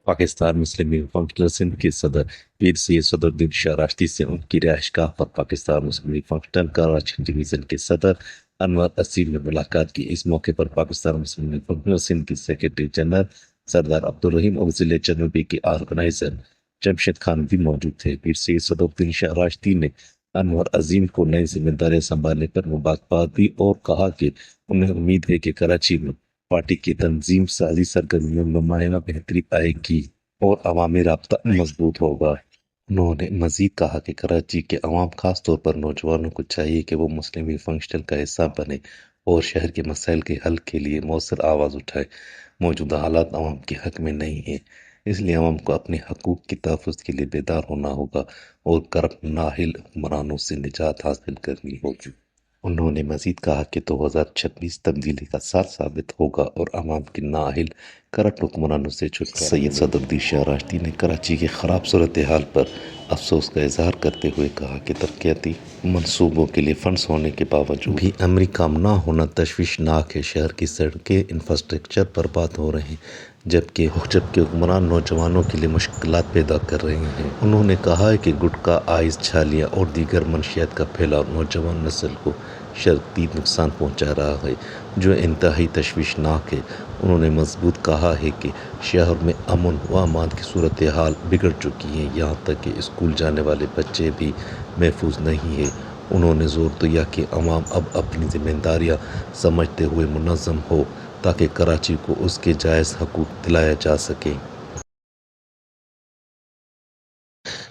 پاکستان مسلم league functional Sindh کے صدر پیر سید صدرالدین شاہ راشدی سے ان کی رہائش گاہ پر پاکستان مسلم لیگ فنکشنل کراچی ڈویژن کے صدر انور اسیم نے ملاقات کی۔ اس موقع پر پاکستان مسلم لیگ فنکشنل سندھ کے سیکرٹری جنرل سردار عبدالرحیم اور ضلع جنوبی کے آرگنائزر جمشید خان بھی موجود تھے۔ پیر سید صدرالدین شاہ راشدی نے انور عظیم کو نئی ذمہ داریاں سنبھالنے پر مبارکباد دی اور کہا کہ انہیں امید ہے کہ کراچی میں پارٹی کی تنظیم سازی سرگرمیوں میں نمایاں بہتری آئے گی اور عوامی رابطہ مضبوط ہوگا۔ انہوں نے مزید کہا کہ کراچی کے عوام خاص طور پر نوجوانوں کو چاہیے کہ وہ مسلم لیگ فنکشنل کا حصہ بنے اور شہر کے مسائل کے حل کے لیے مؤثر آواز اٹھائے۔ موجودہ حالات عوام کے حق میں نہیں ہیں، اس لیے عوام کو اپنے حقوق کے تحفظ کے لیے بیدار ہونا ہوگا اور کرپٹ نااہل حکمرانوں سے نجات حاصل کرنی ہوگی۔ انہوں نے مزید کہا کہ 2026 تبدیلی کا سال ثابت ہوگا اور عوام کے نااہل کرپٹ حکمرانوں سے چھٹکارا سید صدرالدین شاہ راشدی نے کراچی کی خراب صورتحال پر افسوس کا اظہار کرتے ہوئے کہا کہ ترقیاتی منصوبوں کے لیے فنڈز ہونے کے باوجود بھی عملی کام نہ ہونا تشویشناک ہے۔ شہر کی سڑکیں انفراسٹرکچر برباد ہو رہے ہیں جبکہ حکمران نوجوانوں کے لیے مشکلات پیدا کر رہے ہیں۔ انہوں نے کہا کہ گٹکا، آئس، چھالیاں اور دیگر منشیات کا پھیلاؤ نوجوان نسل کو شدید نقصان پہنچا رہا ہے جو انتہائی تشویشناک ہے۔ انہوں نے مضبوط کہا ہے کہ شہر میں امن و امان کی صورتحال بگڑ چکی ہے، یہاں تک کہ اسکول جانے والے بچے بھی محفوظ نہیں ہیں۔ انہوں نے زور دیا کہ عوام اب اپنی ذمہ داریاں سمجھتے ہوئے منظم ہو تاکہ کراچی کو اس کے جائز حقوق دلائے جا سکیں۔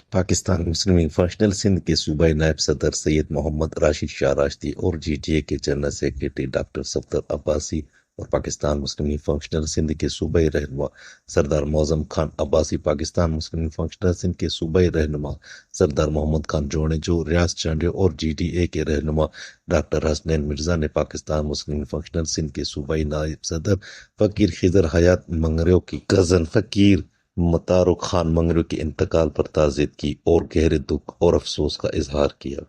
پاکستان مسلم لیگ فنکشنل سندھ کے صوبائی نائب صدر سید محمد راشد شاہ راشدی اور جی ٹی اے کے general secretary doctor Safdar Abbasi اور پاکستان مسلم لیگ فنکشنل سندھ کے صوبائی رہنما سردار معظم خان عباسی، پاکستان مسلم لیگ فنکشنل سندھ کے صوبائی رہنما سردار محمد خان جوڑے جو ریاض چانڈے اور جی ٹی اے کے رہنما ڈاکٹر حسنین مرزا نے پاکستان مسلم لیگ فنکشنل سندھ کے صوبائی نائب صدر فقیر خضر حیات منگریو کی کزن فقیر مطارق خان منگریو کے انتقال پر تعزیت کی اور گہرے دکھ اور افسوس کا اظہار کیا۔